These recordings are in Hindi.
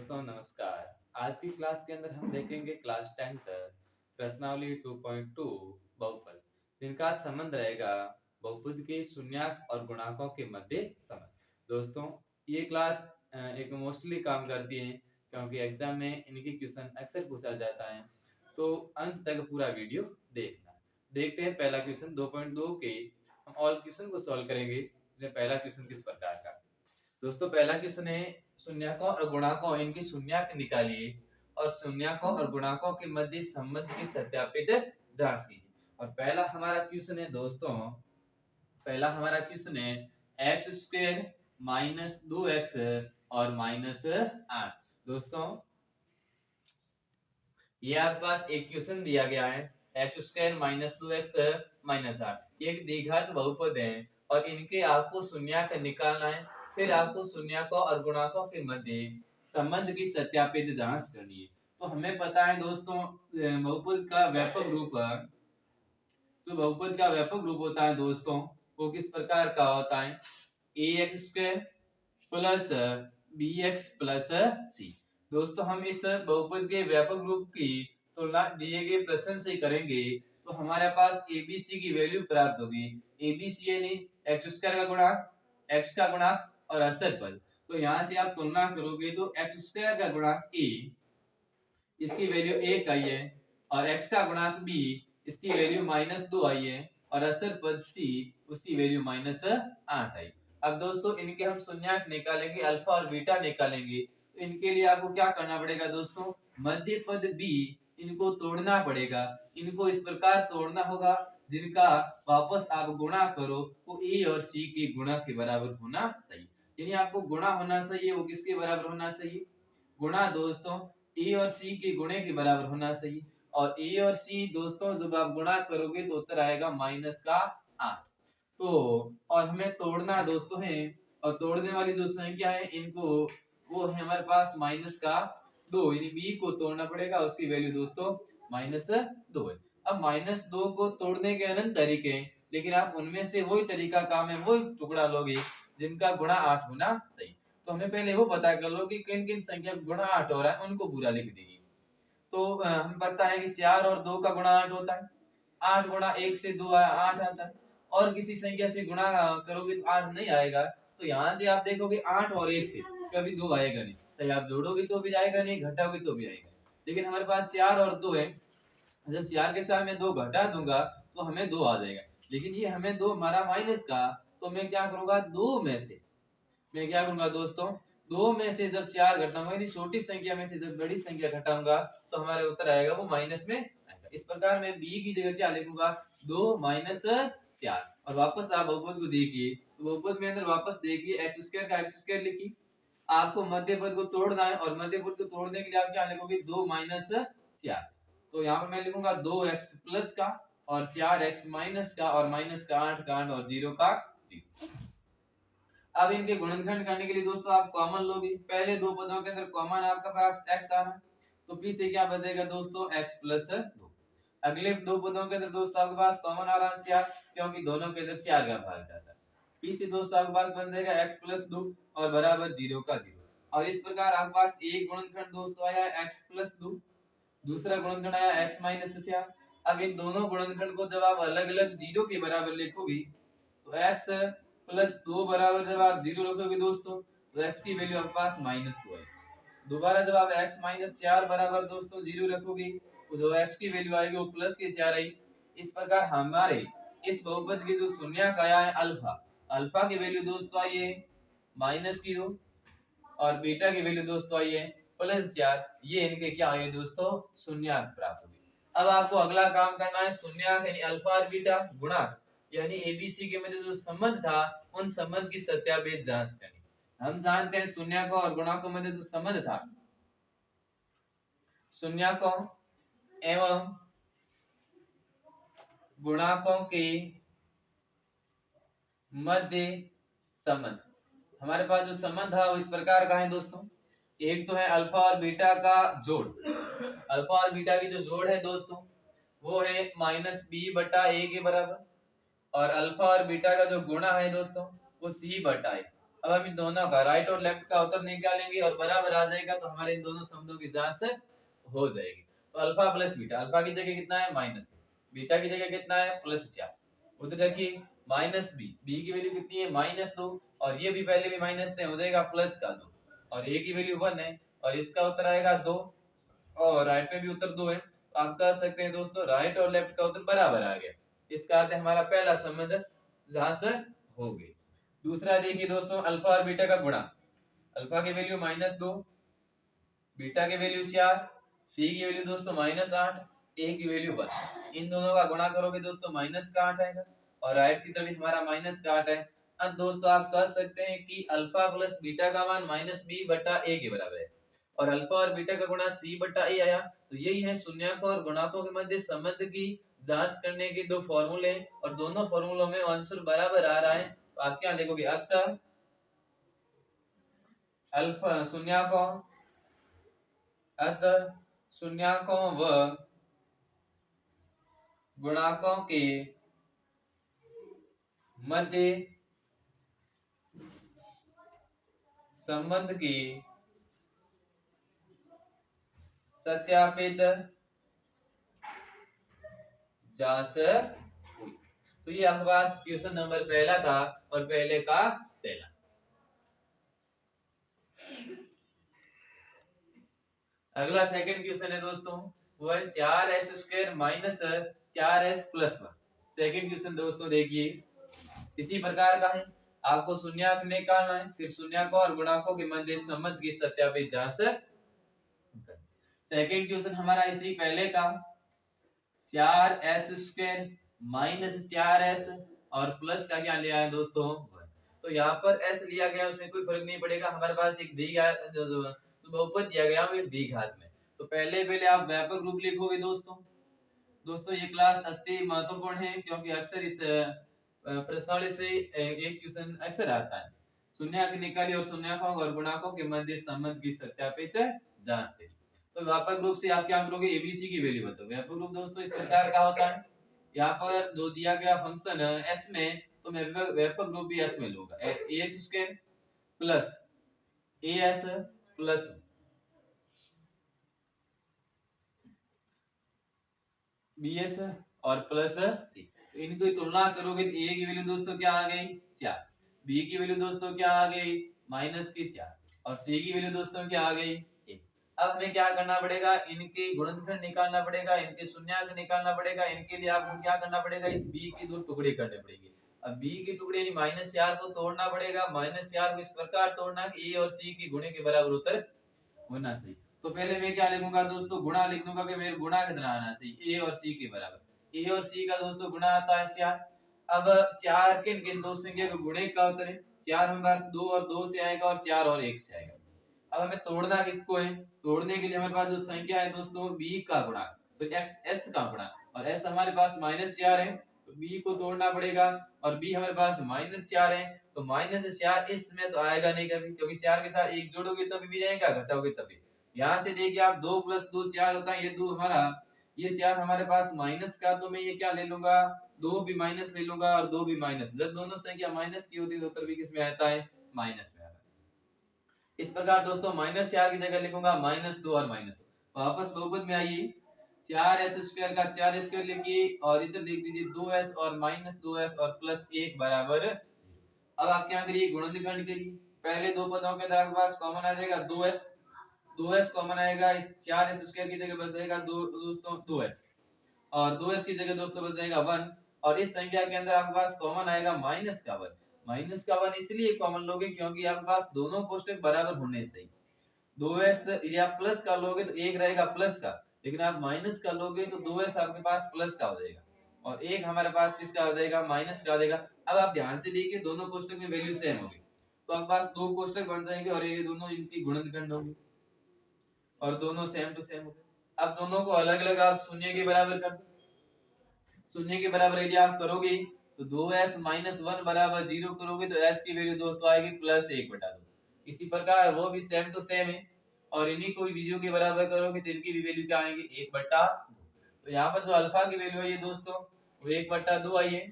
दोस्तों नमस्कार। आज की क्लास के अंदर हम देखेंगे क्लास 10th प्रश्नावली 2.2 बहुपद, जिनका संबंध रहेगा बहुपद के शून्याक और गुणाकों के मध्य संबंध। दोस्तों ये क्लास एक मोस्टली काम करती है क्योंकि एग्जाम में इनकी क्वेश्चन अक्सर पूछा जाता है, तो अंत तक पूरा वीडियो देखना। देखते हैं पहला क्वेश्चन 2.2 के हम ऑल क्वेश्चन को सॉल्व करेंगे। पहला क्वेश्चन किस प्रकार का दोस्तों, पहला क्वेश्चन है शून्यकों और गुणाकों इनकी शून्यक निकालिए और शून्यकों और गुणाकों के मध्य संबंध की सत्यापित जांच कीजिए। और पहला हमारा क्वेश्चन है दोस्तों, पहला हमारा क्वेश्चन है एक्स स्क्वायर माइनस 2x और माइनस 8। दोस्तों ये आपके पास एक क्वेश्चन दिया गया है, x square minus 2x minus 8 एक द्विघात बहुपद है और इनके आपको शून्यक निकालना है। फिर आपको शून्यकों और गुणाकों के मध्य संबंध की सत्यापित जांच करनी है। तो हमें पता है दोस्तों बहुपद का व्यापक रूप, तो बहुपद का व्यापक रूप होता है दोस्तों, वो किस प्रकार का होता है, ax square plus bx plus c। दोस्तों हम इस बहुपद के व्यापक रूप की तुलना दिए गए प्रश्न से करेंगे तो हमारे पास abc की वैल्यू प्राप्त होगी। abc यानी x स्क्वायर का गुणाक, x का गुणाक और असल पद। तो यहाँ से आप तुलना करोगे तो x स्क्वायर का गुणाक a इसकी वैल्यू 1 आई है और x का गुणाक b इसकी वैल्यू -2 आई है और असल पद c उसकी वैल्यू -8 आई। अब दोस्तों इनके हम शून्यक निकालेंगे, अल्फा और बीटा निकालेंगे। तो इनके लिए आपको क्या करना पड़ेगा दोस्तों, मध्य पद b इनको तोड़ना पड़ेगा। इनको इस प्रकार तोड़ना होगा जिनका वापस आप गुणा करो वो a और c के गुणा के बराबर होना चाहिए। यानी आपको गुणा होना चाहिए, वो किसके बराबर होना चाहिए, गुणा दोस्तों a और c के गुणे के बराबर होना चाहिए। और a और c दोस्तों जब आप गुणा करोगे तो उत्तर आएगा -8। तो और हमें तोड़ना दोस्तों है, और तोड़ने वाली जो संख्या है इनको वो है हमारे पास -2, यानी b को तोड़ना पड़ेगा, उसकी वैल्यू दोस्तों -2 है। अब -2 को तोड़ने के अनंत तरीके हैं, लेकिन आप उनमें से वही तरीका काम है, वही टुकड़ा लोगे जिनका गुणा 8 होना चाहिए। तो हमें पहले वो पता कर लो कि किन किन संख्या गुणा 8 हो रहा है, उनको पूरा लिख दीजिए। तो हमें पता है कि 4 और 2 का गुणा 8 होता है, 8 गुणा 1 से 2 8 आता है। और किसी संख्या से गुणा करोगे तो 8 नहीं आएगा। तो यहाँ से आप देखोगे 8 और 1 से कभी 2 आएगा नहीं, चाहे आप जोड़ोगे तो भी आएगा नहीं, घटाओगे तो भी आएगा। लेकिन हमारे पास 4 और 2 है, जब 4 के साथ मैं 2 घटा दूंगा तो हमें 2 आ जाएगा। लेकिन ये हमें 2 हमारा माइनस का, तो मैं क्या करूंगा, 2 में से मैं क्या करूंगा दोस्तों, 2 में से जब 4 घटाऊंगा यानी छोटी संख्या में से जब बड़ी संख्या घटाऊंगा तो हमारे उत्तर आएगा वो माइनस में आएगा। इस प्रकार मैं b की जगह क्या लिखूंगा, 2 माइनस 4। और वापस आप बहुपद को देखिए, तो बहुपद में अंदर वापस देखिए एक्स स्क्वायर का एक्स स्क्वायर लिखिए। आपको मध्य पद को तोड़ना है और मध्य पद को तोड़ने के लिए आप क्या लिखोगे, 2 माइनस 4। तो यहाँ पर मैं लिखूंगा 2x प्लस का और 4x माइनस का और माइनस का 8 का 8 और 0 का 0। अब इनके गुणनखंड करने के लिए दोस्तों आप कॉमन लोगे, पहले दो पदों के अंदर कॉमन आपके पास x आ रहा है, तो p से क्या बचेगा दोस्तों, x प्लस 2। अगले दो पदों के अंदर दोस्तों आपके पास कॉमन आ रहा है 4, क्योंकि दोनों के अंदर 4 का भाग जाता है। p से दोस्तों आपके पास बन जाएगा x प्लस 2 और बराबर 0 का 0। और इस प्रकार आपके पास एक गुणनखंड दोस्तों आया x प्लस 2, दूसरा गुणनखंड आया x माइनस 4। अब इन दोनों गुणनखंड को जब आप अलग अलग 0 के बराबर लिखोगे तो x प्लस 2 बराबर जब आप 0 रखोगे दोस्तों तो x की वैल्यू आपके पास -2 है। दोबारा जब आप x माइनस 4 बराबर दोस्तों 0 रखोगे तो जो x की वैल्यू आएगी वो प्लस के 4 आई। इस प्रकार हमारे इस बहुपद की जो शून्यक आया है अल्फा, अल्फा की वैल्यू दोस्तों आई है -2 और बीटा की वैल्यू दोस्तों आई है +4। ये इनके क्या आए दोस्तों, शून्यक प्राप्त हुए। अब आपको अगला काम करना है शून्यक यानी अल्फा और बीटा गुणक यानी एबीसी के मध्य जो संबंध था उन संबंध की सत्यापित जांच करनी। हम जानते हैं शून्यकों और गुणकों में जो संबंध था, शून्यकों एवं गुणकों के मध्य संबंध, हमारे पास जो संबंध है वो इस प्रकार का है दोस्तों। एक तो है अल्फा और बीटा का जोड़, अल्फा और बीटा की जो जोड़ है दोस्तों वो है -b/a के बराबर। और अल्फा और बीटा का जो गुणा है दोस्तों वो c/a। अब हम इन दोनों का राइट और लेफ्ट का उत्तर निकालेंगे और बराबर आ जाएगा तो हमारे इन दोनों समीकरणों की जांच हो जाएगी। तो अल्फा प्लस बीटा, अल्फा की जगह कितना है माइनस, बीटा की जगह कितना है प्लस 4, उधर रखिए माइनस बी, बी की वैल्यू कितनी है -2 और ये भी पहले भी माइनस है हो जाएगा प्लस का 2 और ए की वैल्यू 1 है और इसका उत्तर आएगा 2 और राइट में भी उत्तर 2 है। तो आप कह सकते हैं दोस्तों राइट और लेफ्ट का उत्तर बराबर आ गया। इसका अर्थ है हमारा पहला संबंध जहां से हो गई। दूसरा देखिए दोस्तों अल्फा और बीटा का गुणा, अल्फा की वैल्यू -2, बीटा की वैल्यू 4, सी की वैल्यू दोस्तों -8, ए की वैल्यू 1। इन दोनों का गुणा करोगे दोस्तों माइनस का 8 आएगा और राइट की तरफ हमारा माइनस का 8 है। अब दोस्तों आप कह सकते हैं कि अल्फा प्लस बीटा का मान -b बटा a के बराबर है और अल्फा और बीटा का गुणा c बटा a आया। तो यही है शून्यकों और गुणकों के मध्य संबंध की जांच करने के दो फॉर्मूले और दोनों फॉर्मूलों में आंसर बराबर आ रहा है। तो आप क्या लिखोगे, अतः अल्फा शून्यकों व गुणकों के मध्य संबंध की सत्यापित जांच हुई। तो ये आपके पास क्वेश्चन नंबर पहला था और पहले का पहला। अगला सेकंड क्वेश्चन है दोस्तों, वो है 4s² minus 4s plus 1। Second question दोस्तों देखिए इसी प्रकार का है, आपको शून्यक निकालना है, फिर शून्यकों और गुणकों के मध्य संबंध की सत्यापित जांच। सेकंड क्वेश्चन हमारा इसी पहले का 4s² माइनस 4s और प्लस का क्या लिया है दोस्तों 1। तो यहाँ पर s लिया गया उसमें कोई फर्क नहीं पड़ेगा, हमारे पास एक बहुपद दिया गया है द्विघात में। तो पहले आप व्यापक रूप लिखोगे दोस्तों ये क्लास अति महत्वपूर्ण है क्योंकि अक्सर इस प्रश्नावली से एक क्वेश्चन अक्सर आता है, शून्यक निकालिए और शून्यकों और गुणकों के मध्य संबंध की सत्यापित जांच करिए। तो व्यापक रूप से आप क्या करोगे, एबीसी की वैल्यू बताओ। व्यापक रूप दोस्तों इस प्रकार का होता है, यहाँ पर जो दिया गया फंक्शन एस में तो मैं व्यापक रूप भी एस में लूंगा, ax² plus as plus bs और प्लस सी। तो इनकी तुलना करोगे तो a की वैल्यू दोस्तों क्या आ गई 4, b की वैल्यू दोस्तों क्या आ गई -4 और c की वैल्यू दोस्तों क्या आ गई 1। अब हमें क्या करना पड़ेगा, इनके गुणनखंड निकालना पड़ेगा, इनके शून्यक निकालना पड़ेगा। इनके लिए आपको क्या करना पड़ेगा, इस b की दो टुकड़े करने पड़ेंगे। अब b के टुकड़े यानी -4 को तोड़ना पड़ेगा, -4 को इस प्रकार तोड़ना कि a और c की गुणे के बराबर उत्तर होना चाहिए। तो पहले मैं क्या लिखूंगा दोस्तों, गुणा लिख दूंगा कि मेरे गुणा कितना आना चाहिए, a और c के बराबर। a और c का दोस्तों गुणा आता है 4। अब 4 किन किन दो संख्या के गुणे का उत्तर है, 4 हमारे 2 और 2 से आएगा और 4 और 1 से आएगा। अब हमें तोड़ना किसको है, तोड़ने के लिए हमारे पास जो संख्या है दोस्तों b का गुणा, तो x s का गुणा और s हमारे पास -4 है तो b को तोड़ना पड़ेगा और b हमारे पास -4 है तो -4 इसमें तो आएगा नहीं कभी, क्योंकि 4 के साथ 1 जोड़ोगे तभी भी जाएगा, घटाओगे तभी। यहाँ से देखिए आप 2 + 2 4 होता है, ये 2 हमारा ये 4 हमारे पास माइनस का, तो मैं ये क्या ले लूंगा 2 भी माइनस ले लूंगा और 2 भी माइनस। जब दोनों संख्या माइनस की होती है तो उत्तर भी किस में आता है, माइनस में आता है। इस प्रकार दोस्तों -4 की जगह लिखूंगा -2 और -2। वापस बहुपद में आइए, 4s² का 4 लिखिए और इधर देख दीजिए 2s और -2s और +1 बराबर। अब आप क्या करिए, गुणनखंड करिए। पहले दो पदों के अंदर आपके पास कॉमन आ जाएगा 2s कॉमन आएगा, इस 4s² की जगह बच जाएगा दोस्तों 2s और 2s की जगह दोस्तों बच जाएगा 1 और इस संख्या के अंदर आपके पास कॉमन आएगा -1। -1 इसलिए कॉमन लोगे क्योंकि आपके पास दोनों कोष्टक बराबर होने चाहिए। 2s यदि आप प्लस का लोगे तो 1 रहेगा प्लस का, लेकिन आप माइनस का लोगे तो 2s आपके पास प्लस का हो जाएगा और 1 हमारे पास किसका हो जाएगा, माइनस का हो जाएगा। अब आप ध्यान से देखिए दोनों कोष्टक में वैल्यू सेम होगी तो आपके पास दो कोष्टक बन जाएंगे और ये दोनों इनकी गुणनखंड होंगे और दोनों सेम टू सेम होंगे। अब दोनों को अलग अलग आप शून्य के बराबर कर दो। शून्य के बराबर यदि आप करोगे तो 2s - 1 बराबर 0 करोगे तो s की वैल्यू दोस्तों आएगी +1/2। इसी प्रकार वो भी सेम टू सेम है और इन्हीं को भी जीरो के बराबर करोगे तो इनकी भी वैल्यू क्या आएगी 1/2। तो यहाँ पर जो अल्फा की वैल्यू आई है दोस्तों वो 1/2 आई है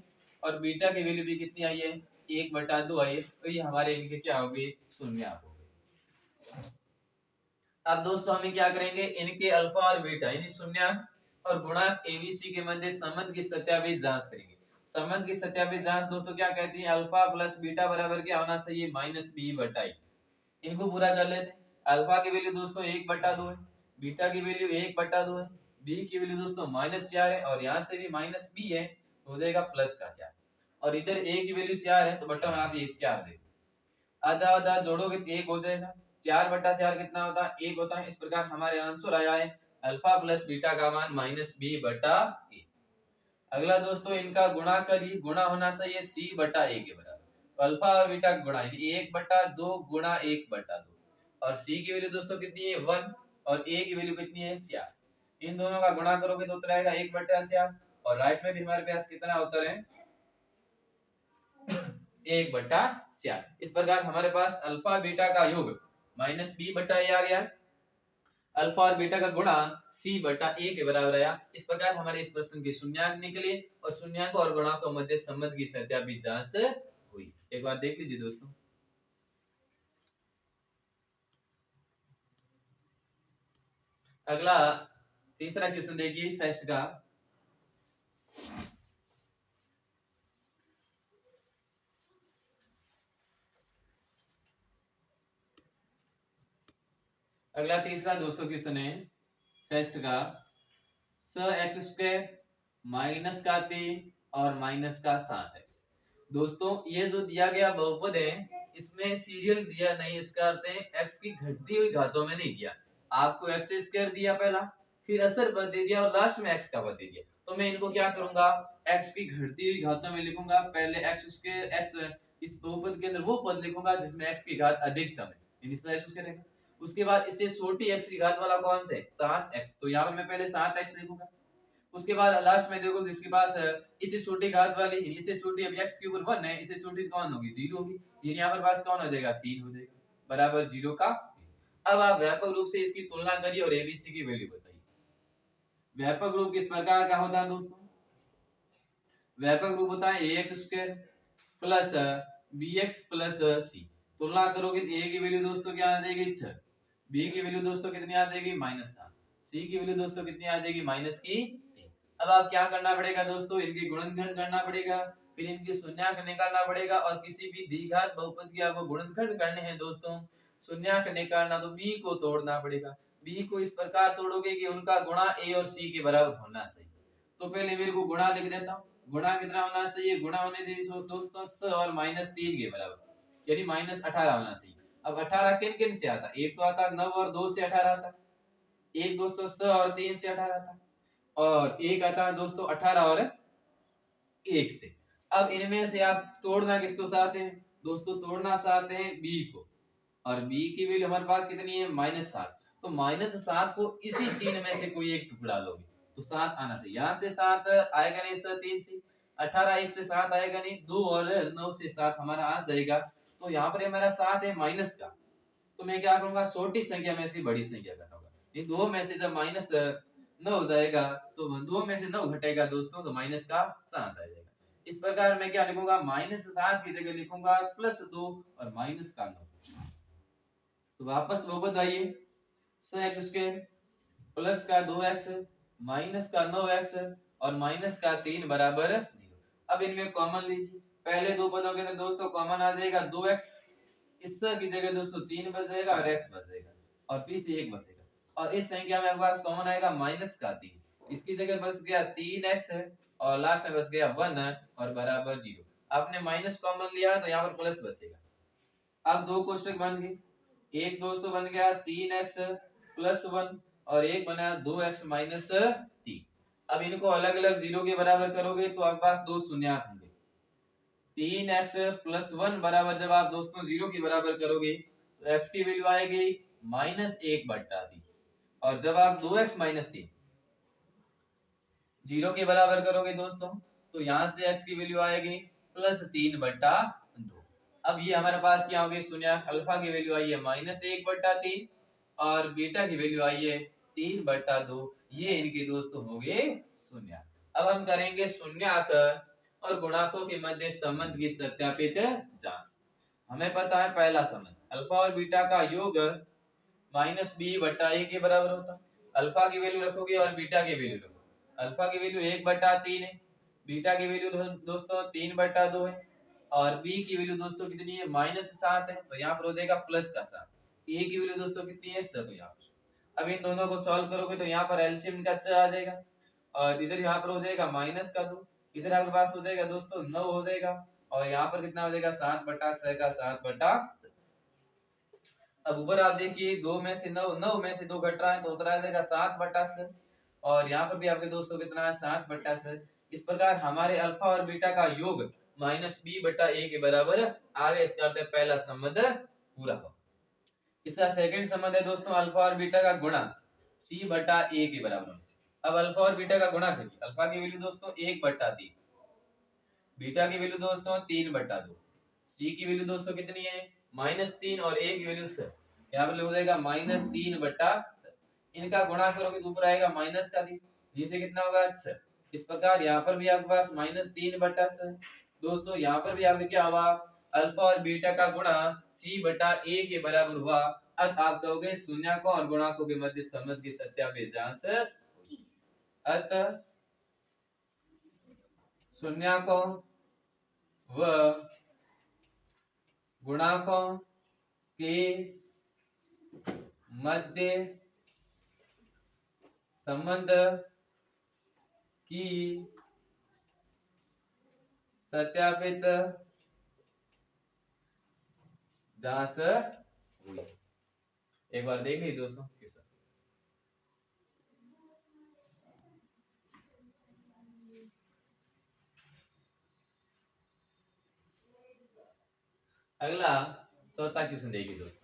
और बीटा की वैल्यू भी कितनी आई है 1/2 आई है, तो ये हमारे इनके क्या हो गए, शून्य हो गए। अब दोस्तों हमें क्या करेंगे, इनके अल्फा और बीटा यानी शून्य और गुणांक एबीसी के मध्य संबंध की सत्यापित जांच करेंगे। संबंध की सत्यापित जांच दोस्तों क्या कहती है, अल्फा प्लस बीटा बराबर क्या होना चाहिए, -b/a। इनको पूरा कर लेते हैं। अल्फा की वैल्यू दोस्तों 1/2 है, बीटा की वैल्यू 1/2 है, बी की वैल्यू दोस्तों -4 है और यहाँ से भी -b है तो हो जाएगा +4 और इधर a की वैल्यू 4 है तो बट्टा में आप 4 दे, आधा आधा जोड़ोगे तो 1 हो जाएगा, 4/4 कितना होता है, 1 होता है। इस प्रकार हमारे आंसर आया है अल्फा प्लस बीटा का मान -b/a। अगला दोस्तों इनका गुणा करिए, गुणा होना चाहिए c/a के बराबर, तो अल्फा और बीटा का गुणा 1/2 गुणा 1/2 और c की वैल्यू दोस्तों कितनी है 1 और a की वैल्यू कितनी है 4, इन दोनों का गुणा करोगे तो उत्तर आएगा 1/4 और राइट में भी हमारे पास कितना उत्तर है 1/4। इस प्रकार हमारे पास अल्फा बीटा का योग -b/a आ गया, अल्फा और बीटा का गुणा c/a के बराबर आया। इस प्रकार हमारे इस प्रश्न के शून्यांक निकले और शून्यांक और गुणांकों मध्य संबंध की सत्यापित जांच हुई। एक बार देख लीजिए दोस्तों। अगला तीसरा क्वेश्चन देखिए फर्स्ट का, अगला तीसरा दोस्तों क्वेश्चन है फर्स्ट का, x² माइनस का 3 और माइनस का 7x। दोस्तों ये जो दिया गया बहुपद है इसमें सीरियल दिया नहीं, इसका अर्थ है x की घटती हुई घातों में नहीं दिया, आपको x² दिया पहला, फिर असर पद दे दिया और लास्ट में x का पद दे दिया। तो मैं इनको क्या करूंगा, x की घटती हुई घातों में लिखूंगा, पहले x इस बहुपद के अंदर वो पद लिखूंगा जिसमें x की घात अधिकतम है, यानी x² रहेगा। उसके बाद इससे छोटी x की घात वाला कौन सा है 7x, तो यहाँ पर मैं पहले 7x लिखूंगा। उसके बाद लास्ट में देखो जिसके पास इससे छोटी घात वाली, इससे छोटी अब x के ऊपर 1 है, इससे छोटी कौन होगी 0 होगी, ये यहाँ पर पास कौन हो जाएगा 3 हो जाएगा बराबर 0 का। अब आप व्यापक रूप से इसकी तुलना करिए और एबीसी की वैल्यू बताइए। व्यापक रूप किस प्रकार का होता है दोस्तों, व्यापक रूप होता है ax² plus bx plus c, तुलना करोगे तो a की वैल्यू दोस्तों क्या आ जाएगी 6, b की वैल्यू दोस्तों कितनी आ जाएगी -7, c की वैल्यू दोस्तों कितनी आ जाएगी -3। अब आप क्या करना पड़ेगा दोस्तों, इनके गुणनखंड करना पड़ेगा, फिर इनके शून्यांक निकालना पड़ेगा और किसी भी द्विघात बहुपद की आपको गुणनखंड करने हैं दोस्तों, शून्यांक निकालना तो b को तोड़ना पड़ेगा। b को इस प्रकार तोड़ोगे कि उनका गुणा a और c के बराबर होना चाहिए। तो पहले मेरे को गुणा लिख देता हूँ, गुणा कितना होना चाहिए, गुणा होने चाहिए दोस्तों स और -3 के बराबर यानी -18 होना चाहिए। अब 18 किन किन से आता, एक तो आता 9 और 2 से 18 आता, एक दोस्तों स और 3 से 18 आता और एक आता है दोस्तों 18 और 1 से। अब इनमें से आप तोड़ना किसको चाहते हैं दोस्तों, तोड़ना चाहते हैं b को और b की वैल्यू हमारे पास कितनी है -7, तो -7 को इसी तीन में से कोई एक टुकड़ा लोगे तो 7 आना चाहिए, यहाँ से 7 आएगा नहीं, 3 से 18, 1 से 7 आएगा नहीं, 2 और 9 से 7 हमारा आ जाएगा। तो यहाँ पर मेरा 7 है माइनस का, तो मैं क्या करूंगा छोटी संख्या में से बड़ी संख्या घटाऊंगा, ये दो में से जब -9 हो जाएगा तो दो में से 9 घटेगा दोस्तों तो माइनस का 7 आ जाएगा। इस प्रकार मैं क्या लिखूंगा -7 की जगह लिखूंगा +2 और -9। तो वापस वो बताइए x² प्लस का 2x माइनस का 9x और माइनस का 3 बराबर 0। अब इनमें कॉमन लीजिए, पहले दो पदों के अंदर दोस्तों कॉमन आ जाएगा 2x, इस की जगह दोस्तों 3 बचेगा और x बचेगा और पीछे 1 बचेगा और इस संख्या में पास कॉमन आएगा माइनस का 3, इसकी जगह बच गया 3x और लास्ट में बच गया 1 और बराबर 0। आपने माइनस कॉमन लिया तो यहाँ पर प्लस बचेगा। अब दो कोष्टक बन गए, एक दोस्तों बन गया 3x प्लस 1 और एक बना 2x माइनस 3। अब इनको अलग अलग 0 के बराबर करोगे तो आपके पास दो शून्यक होंगे, 3x प्लस 1 बराबर जब आप दोस्तों 0 के बराबर करोगे तो x की वैल्यू आएगी -1/3 और जब आप 2x माइनस 3 0 के बराबर करोगे दोस्तों तो यहाँ से x की वैल्यू आएगी +3/2। अब ये हमारे पास क्या होगी शून्यक, अल्फा की वैल्यू आई है -1/3 और बीटा की वैल्यू आई है 3/2, ये इनके दोस्तों हो गए शून्यक। अब हम करेंगे शून्यक और गुणांकों के मध्य संबंध की सत्यापित जांच। हमें पता है पहला संबंध अल्फा और बीटा का योग माइनस बी बटा ए के बराबर होता है। अल्फा की वैल्यू रखोगे और बीटा की वैल्यू रखोगे। अल्फा की वैल्यू 1/3 है, बीटा की वैल्यू दोस्तों 3/2 है और बी की वैल्यू दोस्तों कितनी है -7 है। तो यहाँ पर हो जाएगा +7। ए की वैल्यू दोस्तों कितनी है 7। तो यहाँ अब इन दोनों को सॉल्व करोगे तो यहाँ पर एलसीएम का 6 आ जाएगा और इधर यहाँ पर हो जाएगा -2, इधर आपके पास हो जाएगा दोस्तों 9 हो जाएगा और यहाँ पर कितना हो जाएगा 7/6 का 7/6। अब ऊपर आप देखिए 2 में से 9, 9 में से 2 घट रहा है तो उतरा जाएगा 7/6 और यहाँ पर भी आपके दोस्तों कितना है 7/6। इस प्रकार हमारे अल्फा और बीटा का योग -b/a के बराबर आ गया। इसका अर्थ है पहला संबंध पूरा हो। इसका सेकंड संबंध है दोस्तों अल्फा और बीटा का गुणा c/a के बराबर। अब अल्फा और बीटा का गुणा करिए। अल्फा की वैल्यू दोस्तों 1/3, बीटा की वैल्यू दोस्तों 3/2, सी की वैल्यू दोस्तों कितनी है -3 और a की वैल्यू 7। यहाँ पर हो जाएगा -3/7। इनका गुणा करोगे तो ऊपर आएगा माइनस का 3, जिसे कितना होगा 6। इस प्रकार यहाँ पर भी आपके पास -3/7। दोस्तों यहाँ पर भी आपके क्या हुआ अल्फा और बीटा का गुणा c/a के बराबर हुआ। अब आप कहोगे शून्याकों और गुणांकों के मध्य संबंध की सत्यापित जांच। अतः शून्याकों व गुणांकों के मध्य संबंध की सत्यापित जांच हुई। एक बार देख लीजिए दोस्तों। अगला चौथा क्वेश्चन देखिए दोस्तों।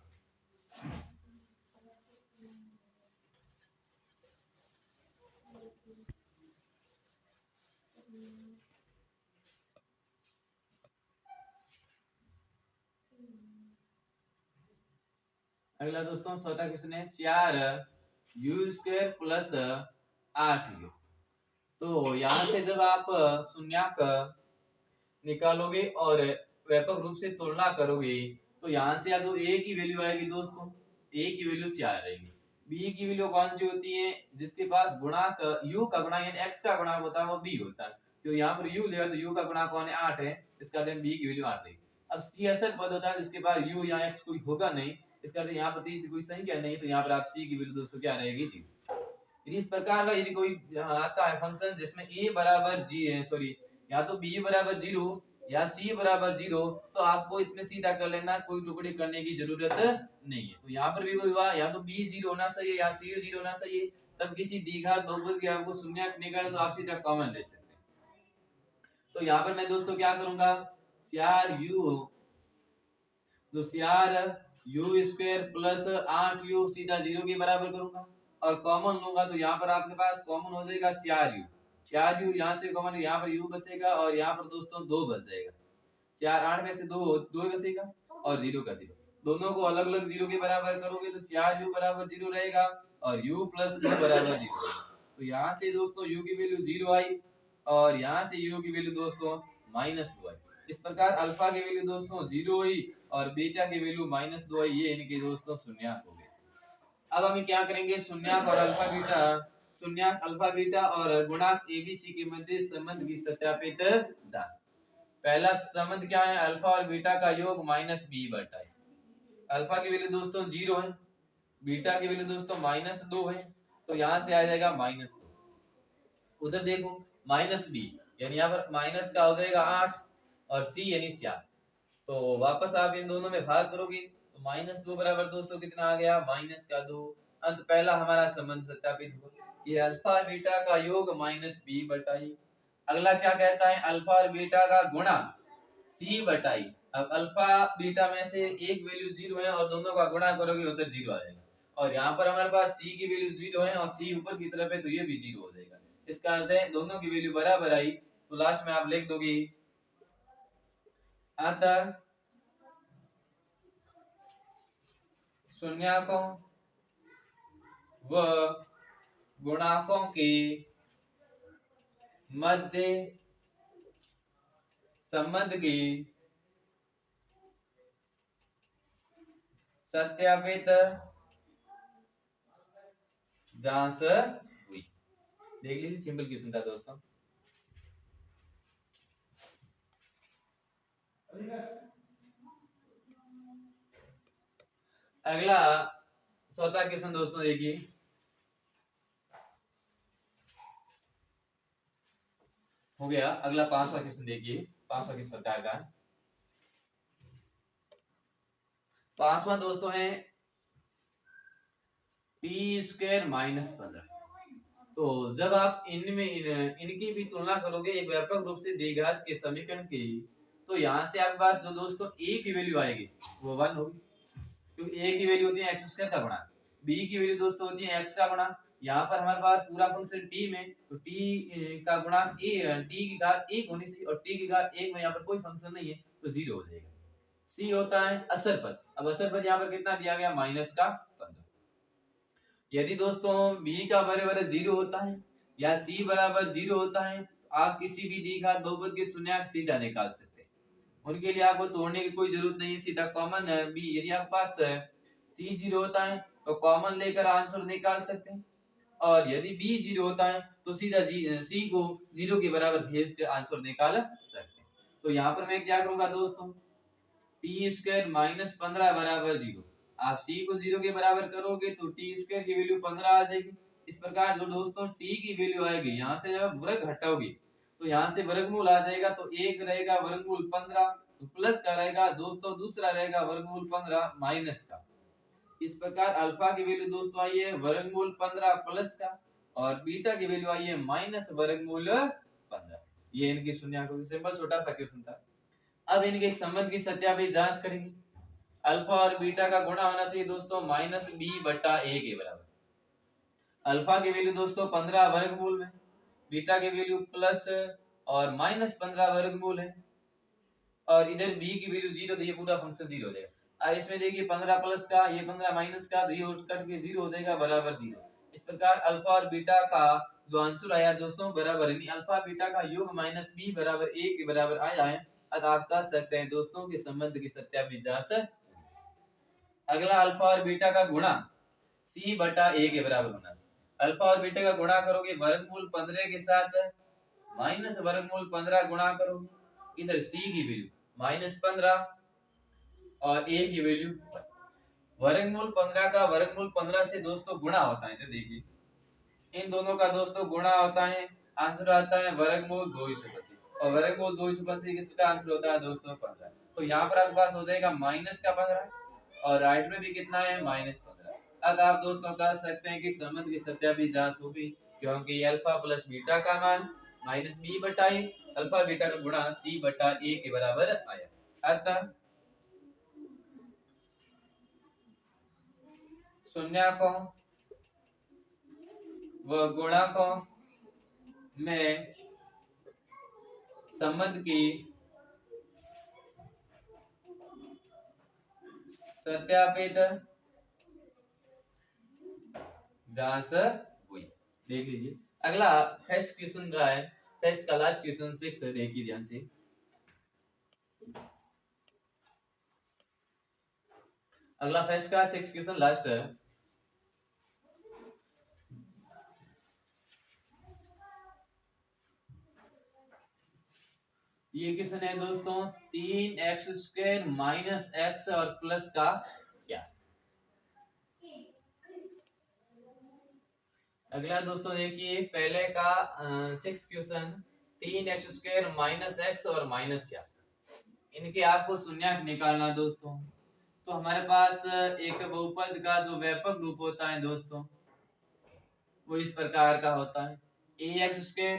अगला दोस्तों चौथा क्वेश्चन है 4u² प्लस 8u। तो यहाँ से जब आप शून्याक निकालोगे और व्यापक रूप से तुलना करोगे तो यहाँ से या तो a की वैल्यू आएगी दोस्तों, a की वैल्यू 4 रहेगी। b की वैल्यू कौन सी होती है जिसके पास गुणांक u का गुणांक यानी x का गुणांक होता है वो b होता है। तो यहाँ पर u लिया तो u का गुणांक कौन है 8 है, इसका अर्थ b की वैल्यू 8 रहेगी। अब c ऐसा पद होता है जिसके पास u या x कोई होगा नहीं, इसका अर्थ यहाँ पर तीसरी कोई संख्या नहीं, तो यहाँ पर आप c की वैल्यू दोस्तों क्या रहेगी 0। इस प्रकार का यदि कोई आता है फंक्शन जिसमें a बराबर g है सॉरी या तो b बराबर 0 या c बराबर 0, तो आपको इसमें सीधा कर लेना, कोई टुकड़ी करने की जरूरत नहीं है। तो यहाँ पर भी कोई हुआ या तो b 0 होना चाहिए या c 0 होना चाहिए, तब किसी द्विघात बहुपद की आपको शून्य निकाले तो आप सीधा कॉमन ले सकते हैं। तो यहाँ पर मैं दोस्तों क्या करूंगा 4u तो 4u² प्लस 8u सीधा 0 के बराबर करूंगा और कॉमन लूंगा तो यहाँ पर आपके पास कॉमन हो जाएगा 4u यहाँ से कॉमन यहाँ पर u बचेगा और यहाँ पर दोस्तों 2 बच जाएगा। 4 8 में से 2 बचेगा और 0 का 0, दोनों को अलग अलग 0 के बराबर करोगे तो 4u बराबर 0 रहेगा और u प्लस 2 बराबर 0। तो यहाँ से दोस्तों u की वैल्यू 0 आई और यहाँ से u की वैल्यू दोस्तों -2 आई। इस प्रकार अल्फा की वैल्यू दोस्तों 0 हुई और बीटा की वैल्यू -2 आई। ये इनके दोस्तों शून्याक हो गए। अब हम क्या करेंगे शून्याक और अल्फा बीटा, शून्याक अल्फा बीटा और गुणांक एबीसी के मध्य संबंध की सत्यापित जांच। पहला संबंध क्या है अल्फा और बीटा का योग -b/a। अल्फा की वैल्यू दोस्तों 0 है, बीटा की वैल्यू दोस्तों -2 है, तो यहाँ से आ जाएगा -2। उधर देखो -b यानी यहाँ पर माइनस का हो जाएगा 8 और c यानी 4। तो वापस आप इन दोनों में भाग करोगे तो -2 बराबर दोस्तों कितना आ गया -2। अंत पहला हमारा संबंध सत्यापित हो कि अल्फा और बीटा का योग -b/a। अगला क्या कहता है अल्फा और बीटा का गुणा c/a। अब अल्फा बीटा में से एक वैल्यू 0 है और दोनों का गुणा करोगे उधर 0 आ जाएगा और यहाँ पर हमारे पास c की वैल्यू 0 है और c ऊपर की तरफ है तो ये भी 0 हो जाएगा। इसका अर्थ है दोनों की वैल्यू बराबर आई। तो लास्ट में आप लिख दोगे अतः शून्याकों व गुणांकों के मध्य संबंध की सत्यापित जांच हुई। देख लीजिए, सिंपल क्वेश्चन था दोस्तों। अगला 14 क्वेश्चन दोस्तों देखिए। हो गया। अगला 5वां क्वेश्चन देखिए। 5वां किस प्रकार का है? 5वां दोस्तों है t² - 15। तो जब आप इनकी भी तुलना करोगे एक व्यापक रूप से द्विघात के समीकरण की, तो यहाँ से आपके पास जो दोस्तों a की वैल्यू आएगी वो 1 होगी, क्योंकि a की वैल्यू होती है x² का गुणा, b की वैल्यू दोस्तों होती है x का गुणा। यहाँ पर हमारे पास पूरा फंक्शन t में, तो t का गुणा t की घात 1 होनी चाहिए, और t की घात 1 में यहाँ पर कोई फंक्शन नहीं है तो 0 हो जाएगा। c होता है असर पद। अब असर पद यहाँ पर कितना दिया गया? -15। यदि दोस्तों b का बराबर 0 होता है या c बराबर 0 होता है, तो आप किसी भी द्विघात बहुपद के शून्यक सीधा निकाल सकते हैं। उनके लिए आपको तोड़ने की कोई जरूरत नहीं है, सीधा कॉमन है b। यदि आपके पास c 0 होता है तो कॉमन लेकर आंसर निकाल सकते हैं, और यदि b 0 होता है तो सीधा c को 0 के बराबर भेज कर आंसर निकाल सकते हैं। तो यहाँ पर मैं क्या करूंगा दोस्तों, t² - 15 बराबर 0। आप c को 0 के बराबर करोगे तो t² की वैल्यू 15 आ जाएगी। इस प्रकार जो दोस्तों t की वैल्यू आएगी, यहाँ से जब वर्ग हटाओगे तो यहाँ से वर्गमूल आ जाएगा, तो एक रहेगा वर्गमूल 15, तो प्लस का रहेगा दोस्तों, दूसरा रहेगा वर्गमूल 15 माइनस का। इस प्रकार अल्फा की वैल्यू दोस्तों आई है वर्गमूल 15 प्लस का, और बीटा की वैल्यू आई है माइनस वर्गमूल 15। ये इनकी शून्यक होगी। सिंपल छोटा सा क्वेश्चन था। अब इनके एक संबंध की सत्यापित जांच करेंगे। अल्फा और बीटा का गुणा होना चाहिए दोस्तों -b/a के बराबर। अल्फा की वैल्यू दोस्तों 15 वर्गमूल में, बीटा की वैल्यू प्लस और -15 वर्गमूल है, और इधर b की वैल्यू 0, तो ये पूरा फंक्शन 0 हो जाएगा। अब इसमें देखिए 15 प्लस का, ये 15 माइनस का, तो ये कट के 0 हो जाएगा, बराबर 0। इस प्रकार अल्फा और बीटा का जो आंसर आया दोस्तों बराबर, यानी अल्फा बीटा का योग -b बराबर a के बराबर आया है। अब आप कह सकते हैं दोस्तों कि संबंध की सत्यापित जांच। अगला अल्फा और बीटा का गुणा c/a के बराबर होना चाहिए। अल्फा और बीटा का गुणा करोगे वर्गमूल 15 के साथ माइनस वर्गमूल 15 गुणा करोगे, इधर c की वैल्यू -15 और a की वैल्यू वर्गमूल 15 का वर्गमूल 15 से दोस्तों गुणा होता है। तो देखिए इन दोनों का दोस्तों गुणा होता है, आंसर आता है वर्गमूल 2/25, और वर्गमूल 2/25 किसका आंसर होता है दोस्तों 15। तो यहाँ पर आपके पास हो जाएगा माइनस का 15, और राइट में भी कितना है -15। अब आप दोस्तों कह सकते हैं कि संबंध की सत्यापित जांच होगी, क्योंकि अल्फा प्लस बीटा का मान -b/a, अल्फा बीटा का गुणा c/a के बराबर आया। अतः शून्यकों व गुणकों में संबंध की सत्यापित जांच हुई। देख लीजिए। अगला फर्स्ट क्वेश्चन रहा है, फर्स्ट का लास्ट क्वेश्चन 6 है, देखिए ध्यान से। अगला फर्स्ट का 6 क्वेश्चन लास्ट है। ये क्वेश्चन है दोस्तों 3x² - x और प्लस का क्या। अगला दोस्तों देखिए पहले का 6 क्वेश्चन 3x² - x और माइनस क्या, इनके आपको शून्यक निकालना दोस्तों। तो हमारे पास एक बहुपद का जो व्यापक रूप होता है दोस्तों, वो इस प्रकार का होता है ax²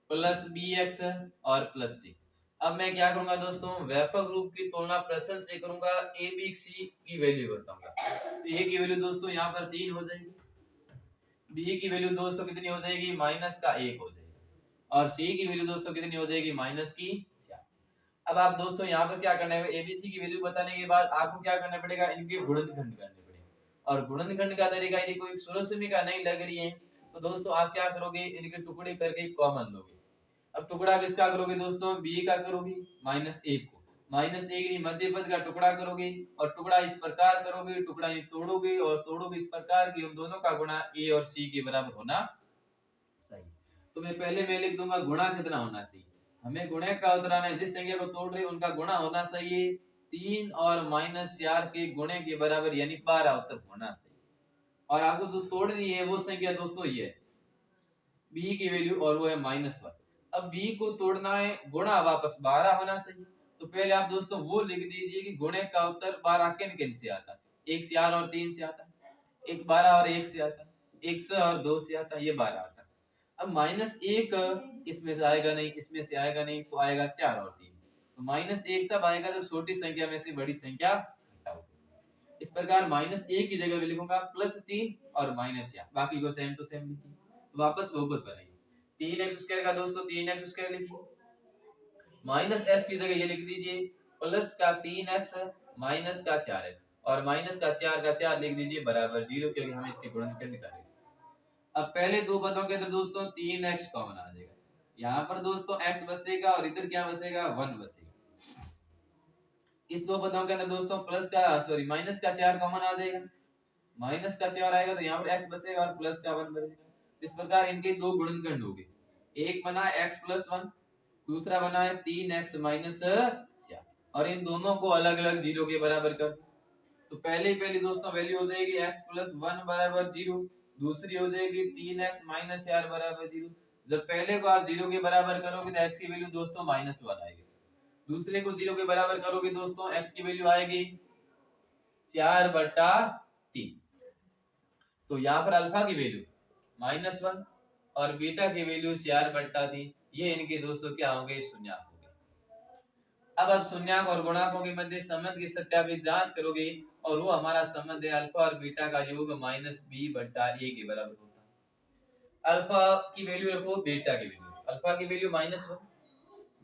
प्लस bx और प्लस c। अब मैं क्या करूंगा दोस्तों, व्यापक रूप की तुलना प्रश्न से करूंगा, a b c की वैल्यू बताऊंगा। तो a की वैल्यू दोस्तों यहाँ पर 3 हो जाएगी, b की वैल्यू दोस्तों कितनी हो जाएगी -1 हो जाएगी, और c की वैल्यू दोस्तों कितनी हो जाएगी -4। अब आप दोस्तों यहाँ पर क्या करना है, एबीसी की वैल्यू बताने के बाद आपको क्या करना पड़ेगा, इनके गुणनखंड करने पड़ेगा। और गुणनखंड का तरीका, यदि कोई शुरू का नहीं लग रही है तो दोस्तों आप क्या करोगे, इनके टुकड़े करके कॉमन लोगे। अब टुकड़ा किसका करोगे दोस्तों, बी का करोगे, -1 को -1 मध्य पद का टुकड़ा करोगे और टुकड़ा इस प्रकार करोगे, टुकड़ा ये तोड़ोगे और तोड़ोगे इस प्रकार की उन दोनों का गुणा ए और सी के बराबर होना सही। तो मैं लिख दूंगा गुणा कितना होना चाहिए, हमें गुणे का उतराना है, जिस संख्या को तोड़ रहे उनका गुणा होना चाहिए 3 और -4 के गुणे के बराबर यानी 12 उत्तर होना चाहिए। और आपको जो तोड़नी है वो संख्या दोस्तों ये है b की वैल्यू और वो है -1। अब b को तोड़ना है, गुणा वापस 12 होना चाहिए। तो पहले आप दोस्तों वो लिख दीजिए कि गुणे का उत्तर 12 किन किन से आता है, 1 से 8 और 3 से आता है, एक 12 और 1 से आता है, 1 से और 2 से आता है, ये 12 आता है। अब -1 इसमें से आएगा नहीं, इसमें से आएगा नहीं, तो आएगा 4 और 3। तो -1 तब आएगा जब छोटी संख्या में से बड़ी संख्या घटाओगे। इस प्रकार -1 की जगह में लिखूंगा +3 और -4, बाकी को सेम टू सेम लिखिए। तो वापस बहुपद बनाइए, 3x² का दोस्तों 3x² लिखिए, -s की जगह ये लिख दीजिए प्लस का 3x माइनस का 4x और माइनस का 4 का 4 लिख दीजिए बराबर 0, क्योंकि हमें इसके गुणनफल निकालने। अब पहले दो पदों के अंदर दोस्तों 3x कॉमन आ जाएगा, यहाँ पर दोस्तों x बचेगा और इधर क्या बचेगा 1 बचेगा। इस दो पदों के अंदर दोस्तों माइनस का 4 कॉमन आ जाएगा, माइनस का 4 आएगा तो यहाँ पर x बचेगा और प्लस का 1 बचेगा। इस प्रकार इनके दो गुणनखंड हो गए, एक बना x + 1, दूसरा बना है 3x - 4 और इन दोनों को अलग अलग 0 के बराबर कर। तो पहली दोस्तों वैल्यू हो जाएगी x + 1 बराबर 0, दूसरी हो जाएगी 3x - 4 बराबर 0। जब पहले को आप 0 के बराबर करोगे तो x की वैल्यू दोस्तों -1 आएगी, दूसरे को 0 के बराबर करोगे दोस्तों x की वैल्यू आएगी 4/3। तो यहाँ पर अल्फा की वैल्यू -1 और बीटा की वैल्यू 4/3, ये इनके दोस्तों क्या होंगे, शून्यांक होंगे। अब आप शून्यांक और गुणांकों के मध्य संबंध की सत्यापित जांच करोगे और वो हमारा संबंध है अल्फा और बीटा का योग -b/a के बराबर होता है। अल्फा की वैल्यू रखो, बीटा की वैल्यू, अल्फा की वैल्यू -1,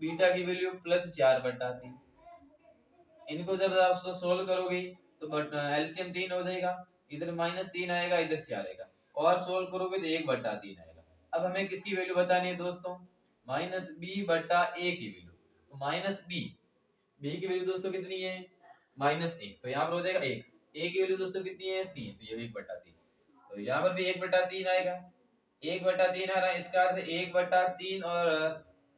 बीटा की वैल्यू +4/3। इनको जब आप सोल्व करोगे तो एलसीएम 3 हो जाएगा, इधर -3 आएगा, इधर 4 आएगा, और सोल्व करोगे तो 1/3 आएगा। अब हमें किसकी वैल्यू बतानी है दोस्तों, -b/a की वैल्यू। तो b की वैल्यू दोस्तों कितनी है -1, तो यहाँ पर हो जाएगा 1, a की वैल्यू दोस्तों कितनी है 3, तो ये 1/3, तो यहाँ पर भी 1/3 आएगा, 1/3 आ रहा है, इसका अर्थ 1/3 और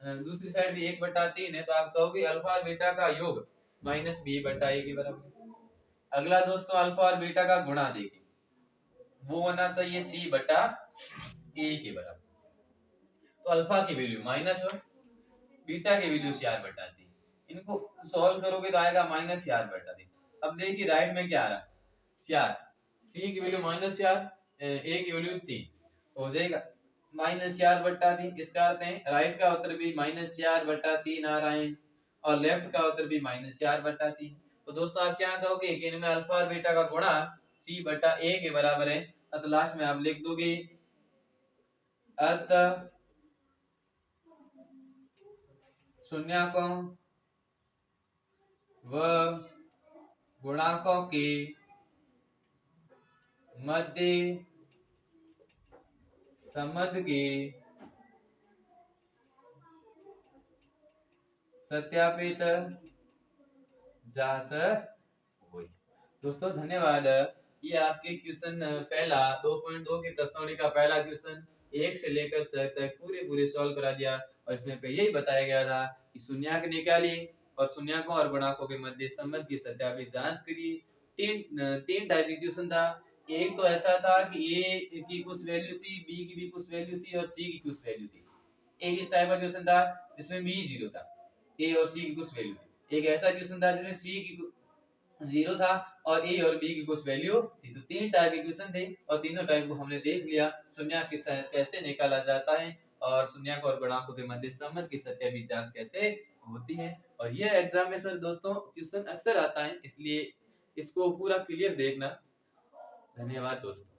दूसरी साइड भी 1/3 है, तो आप कहोगे अल्फा और बीटा का योग -b/a के बराबर। अगला दोस्तों अल्फा और बीटा का गुणा देखिए, वो होना चाहिए c/a के बराबर। तो अल्फा की वैल्यू -1, बीटा की वैल्यू 4/3, इनको सॉल्व करोगे तो आएगा -4/3। अब देखिए राइट में क्या आ रहा है 4, c की वैल्यू -4, a की वैल्यू 3, हो जाएगा -4/3। इसका अर्थ है राइट का उत्तर भी -4/3 आ रहा है और लेफ्ट का उत्तर भी -4/3। तो दोस्तों आप क्या कहोगे कि इनमें अल्फा और बीटा का गुणा c/a के बराबर है, तो लास्ट में आप लिख दोगे अतः शून्याकों व गुणाकों के मध्य संबंध के सत्यापित जांच हुई। दोस्तों धन्यवाद। ये आपके क्वेश्चन पहला 2.2 के प्रश्नोत्तरी का पहला क्वेश्चन 1 से लेकर 7 तक पूरे सॉल्व करा दिया और इसमें यही बताया गया था कि शून्याक निकालिए और शून्याकों और गुणाकों के मध्य संबंध की सत्यापित जांच करिए। तीन टाइप की क्वेश्चन था। एक तो ऐसा था कि ए की कुछ वैल्यू थी, बी की भी कुछ वैल्यू थी और सी की कुछ वैल्यू थी। एक इस टाइप का क्वेश्चन था जिसमें बी 0 था, ए और सी की कुछ वैल्यू थी। एक ऐसा क्वेश्चन था जिसमें सी की 0 था और ए और बी की कुछ वैल्यू थी। तो तीन टाइप के क्वेश्चन थे और तीनों टाइप को हमने देख लिया। शून्याक कैसे निकाला जाता है और शून्याक और गुणाकों के मध्य संबंध की सत्यापित जांच कैसे होती है। और ये एग्जाम में सर दोस्तों क्वेश्चन अक्सर आता है, इसलिए इसको पूरा क्लियर देखना। धन्यवाद दोस्तों।